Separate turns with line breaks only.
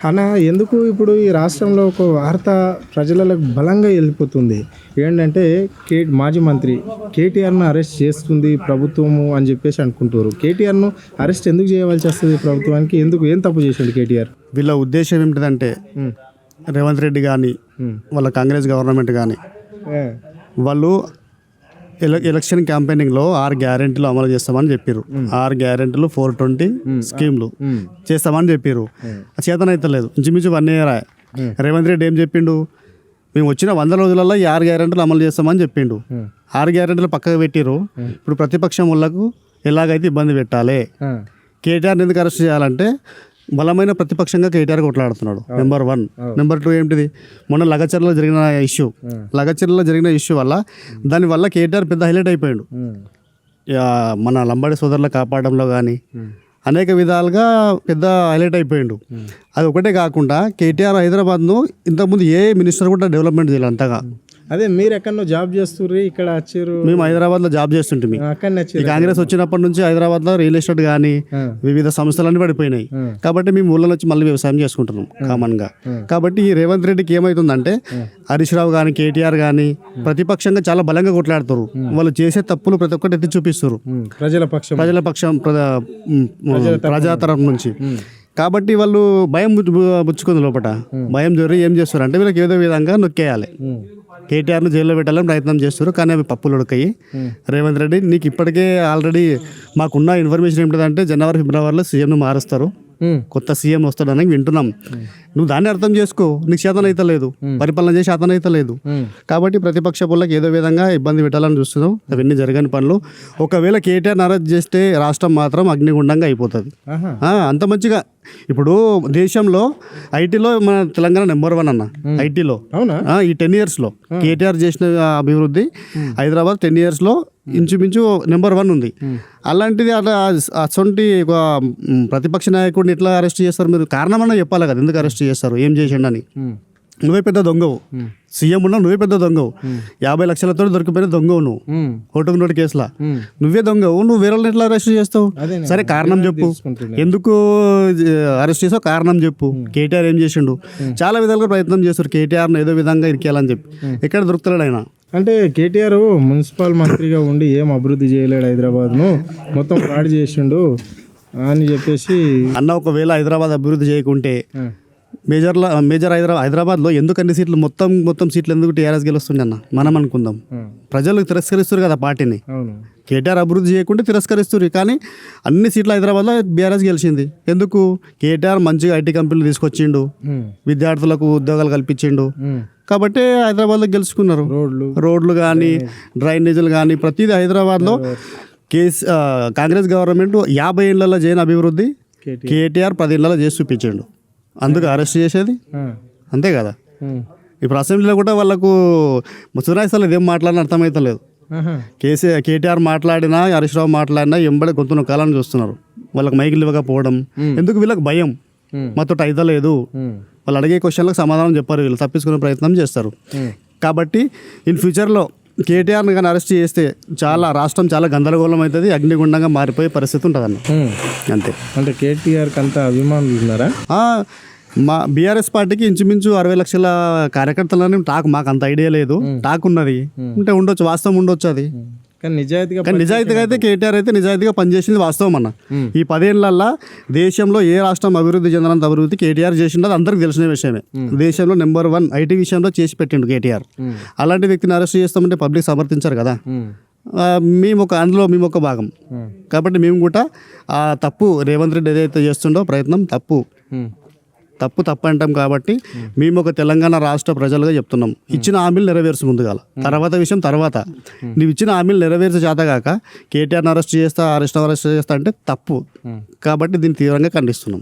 అలా ఎందుకు ఇప్పుడు ఈ రాష్ట్రంలో ఒక వార్త ప్రజలకు బలంగా వెళ్ళిపోతుంది ఏంటంటే మాజీ మంత్రి కేటీఆర్ను అరెస్ట్ చేస్తుంది ప్రభుత్వము అని చెప్పేసి అనుకుంటారు. కేటీఆర్ను అరెస్ట్ ఎందుకు చేయవలసి వస్తుంది ప్రభుత్వానికి? ఎందుకు ఏం తప్పు చేసిండు కేటీఆర్?
వీళ్ళ ఉద్దేశం ఏమిటిదంటే రేవంత్ రెడ్డి కానీ వాళ్ళ కాంగ్రెస్ గవర్నమెంట్ కానీ వాళ్ళు ఎలక్షన్ క్యాంపెయినింగ్లో 6 గ్యారెంటీలు అమలు చేస్తామని చెప్పారు. 6 గ్యారెంటీలు 420 స్కీమ్లు చేస్తామని చెప్పారు. చేతనైతే లేదు. ఇంచుమించు 1 year. రేవంత్ రెడ్డి ఏం చెప్పిండు? మేము వచ్చిన 100 రోజులలో ఈ 6 గ్యారెంటీలు అమలు చేస్తామని చెప్పిండు. 6 గ్యారెంటీలు పక్కకు పెట్టిరు. ఇప్పుడు ప్రతిపక్షం వాళ్ళకు ఎలాగైతే ఇబ్బంది పెట్టాలి. కేటీఆర్ని ఎందుకు అరెస్ట్ చేయాలంటే బలమైన ప్రతిపక్షంగా కేటీఆర్ కొట్లాడుతున్నాడు. నెంబర్ 1. నెంబర్ 2 ఏంటిది? మొన్న లగచర్లలో జరిగిన ఇష్యూ వల్ల దానివల్ల కేటీఆర్ పెద్ద హైలైట్ అయిపోయాడు. మన లంబాడి సోదరుల కాపాడంలో కానీ అనేక విధాలుగా పెద్ద హైలైట్ అయిపోయాడు. అది ఒకటే కాకుండా కేటీఆర్ హైదరాబాద్ను ఇంతకుముందు ఏ మినిస్టర్ కూడా డెవలప్మెంట్ చేయాలి అంతగా.
అదే మీరు ఎక్కడో జాబ్ చేస్తుర్రు, ఇక్కడ వచ్చారు.
మేము హైదరాబాద్లో జాబ్ చేస్తుంటే
అక్కడ
కాంగ్రెస్ వచ్చినప్పటి నుంచి హైదరాబాద్లో రియల్ ఎస్టేట్ కానీ వివిధ సంస్థలన్నీ పడిపోయినాయి. కాబట్టి మేము ఊళ్ళో వచ్చి మళ్ళీ వ్యవసాయం చేసుకుంటున్నాం కామన్గా. కాబట్టి ఈ రేవంత్ రెడ్డికి ఏమవుతుందంటే హరీష్ రావు కానీ కేటీఆర్ కానీ ప్రతిపక్షంగా చాలా బలంగా కొట్లాడుతారు. వాళ్ళు చేసే తప్పులు ప్రతి ఒక్కటి ఎత్తి చూపిస్తారు ప్రజల పక్షం ప్రజాతరం నుంచి. కాబట్టి వాళ్ళు భయం బుచ్చుకుంది లోపల. భయం జోరి ఏం చేస్తారు అంటే వీళ్ళకి ఏదో విధంగా నొక్కేయాలి. కేటీఆర్ను జైల్లో పెట్టాలని ప్రయత్నం చేస్తారు. కానీ అవి పప్పులు ఉడకాయి. రేవంత్ రెడ్డి నీకు ఇప్పటికే ఆల్రెడీ మాకున్న ఇన్ఫర్మేషన్ ఏమిటంటే జనవరి ఫిబ్రవరిలో సీఎంను మారుస్తారు, కొత్త సీఎం వస్తాడని వింటున్నాం. నువ్వు దాన్ని అర్థం చేసుకో. నీకు శాతం అయితే లేదు, పరిపాలన చేసే శాతం అయితే లేదు. కాబట్టి ప్రతిపక్ష పుల్లకి ఏదో విధంగా ఇబ్బంది పెట్టాలని చూస్తున్నావు. అవన్నీ జరగని పనులు. ఒకవేళ కేటీఆర్ అరెస్ట్ చేస్తే రాష్ట్రం మాత్రం అగ్నిగుండంగా అయిపోతుంది. అంత మంచిగా ఇప్పుడు దేశంలో ఐటీలో మన తెలంగాణ నెంబర్ 1 అన్న. ఐటీలో ఈ 10 yearsలో కేటీఆర్ చేసిన అభివృద్ధి హైదరాబాద్ 10 yearsలో ఇంచుమించు నెంబర్ 1 ఉంది. అలాంటిది అసొంటి ఒక ప్రతిపక్ష నాయకుడిని ఎట్లా అరెస్ట్ చేస్తారు? మీరు కారణమన్నా చెప్పాలి కదా, ఎందుకు అరెస్ట్ చేస్తారు, ఏం చేసిండని. నువ్వే పెద్ద దొంగవు, సీఎం ఉన్నావు, నువ్వే పెద్ద దొంగవు. 50 లక్షలతో దొరికిపోయిన దొంగవు నువ్వు. ఓటుకు నోటు కేసులా నువ్వే దొంగవు. నువ్వు వేరే ఎట్లా అరెస్ట్ చేస్తావు? సరే కారణం చెప్పు, ఎందుకు అరెస్ట్ చేసావు కారణం చెప్పు. కేటీఆర్ ఏం చేసిండు? చాలా విధాలుగా ప్రయత్నం చేస్తారు కేటీఆర్ను ఏదో విధంగా ఇరికేయాలని చెప్పి. ఎక్కడ దొరుకుతాడు ఆయన?
అంటే కేటీఆర్ మున్సిపల్ మంత్రిగా ఉండి ఏం అభివృద్ధి చేయలేడు, హైదరాబాద్ను మొత్తం ఫ్రాడ్ చేసిండు అని చెప్పేసి
అన్న. ఒకవేళ హైదరాబాద్ అభివృద్ధి చేయకుంటే మేజర్ హైదరాబాద్లో ఎందుకు అన్ని సీట్లు మొత్తం సీట్లు ఎందుకు టీఆర్ఎస్ గెలుస్తుంది అన్న మనం అనుకుందాం. ప్రజలు తిరస్కరిస్తారు కదా పార్టీని. కేటీఆర్ అభివృద్ధి చేయకుంటే తిరస్కరిస్తారు. కానీ అన్ని సీట్లు హైదరాబాద్లో బీఆర్ఎస్ గెలిచింది. ఎందుకు? కేటీఆర్ మంచిగా ఐటీ కంపెనీలు తీసుకొచ్చిండు, విద్యార్థులకు ఉద్యోగాలు కల్పించిండు. కాబట్టి హైదరాబాద్లో గెలుచుకున్నారు. రోడ్లు కానీ డ్రైనేజీలు కానీ ప్రతిదీ హైదరాబాద్లో కాంగ్రెస్ గవర్నమెంట్ 50 ఏళ్లలో చేయని అభివృద్ధి కేటీఆర్ 10 ఏళ్లలో చేసి చూపించాడు. అందుకు అరెస్ట్ చేసేది అంతే కదా. ఇప్పుడు అసెంబ్లీలో కూడా వాళ్ళకు సునాయిస్తాలు ఏం మాట్లాడినా అర్థమవుతలేదు. కేటీఆర్ మాట్లాడినా హరీష్ రావు మాట్లాడినా ఎంబడి గొంతు నొక్కాలని చూస్తున్నారు. వాళ్ళకి మైకులు ఇవ్వకపోవడం ఎందుకు? వీళ్ళకి భయం, మాతో అయితే లేదు. వాళ్ళు అడిగే క్వశ్చన్లకు సమాధానం చెప్పారు, వీళ్ళు తప్పించుకునే ప్రయత్నం చేస్తారు. కాబట్టి ఇన్ ఫ్యూచర్లో కేటీఆర్ని కానీ అరెస్ట్ చేస్తే రాష్ట్రం చాలా గందరగోళం అవుతుంది, అగ్నిగుండంగా మారిపోయే పరిస్థితి ఉంటుంది అన్న. అంతే.
అంటే కేటీఆర్కి అంత అభిమానులు ఉన్నారా?
మా బీఆర్ఎస్ పార్టీకి ఇంచుమించు 60 లక్షల కార్యకర్తలని మాకు అంత ఐడియా లేదు. టాక్ ఉన్నది అంటే ఉండొచ్చు, వాస్తవం ఉండొచ్చు. అది కానీ నిజాయితీగా అయితే కేటీఆర్ అయితే నిజాయితీగా పనిచేసింది వాస్తవం అన్న. ఈ 10 ఏళ్లలో దేశంలో ఏ రాష్ట్రం అభివృద్ధి చెందినంత అభివృద్ధి కేటీఆర్ చేసిండో అందరికి తెలిసిన విషయమే. దేశంలో నెంబర్ 1 ఐటీ విషయంలో చేసి పెట్టిండు కేటీఆర్. అలాంటి వ్యక్తిని అరెస్ట్ చేస్తామంటే పబ్లిక్ సమర్థించారు కదా. మేము ఒక భాగం. కాబట్టి మేము కూడా ఆ తప్పు రేవంత్ రెడ్డి ఏదైతే చేస్తుండో ప్రయత్నం తప్పు అంటాం. కాబట్టి మేము ఒక తెలంగాణ రాష్ట్ర ప్రజలుగా చెప్తున్నాం, ఇచ్చిన హామీలు నెరవేర్చు ముందుగా. తర్వాత విషయం తర్వాత. నువ్వు ఇచ్చిన హామీలు నెరవేర్చే చేతగాక కేటీఆర్ని అరెస్ట్ చేస్తా అంటే తప్పు. కాబట్టి దీన్ని తీవ్రంగా ఖండిస్తున్నాం.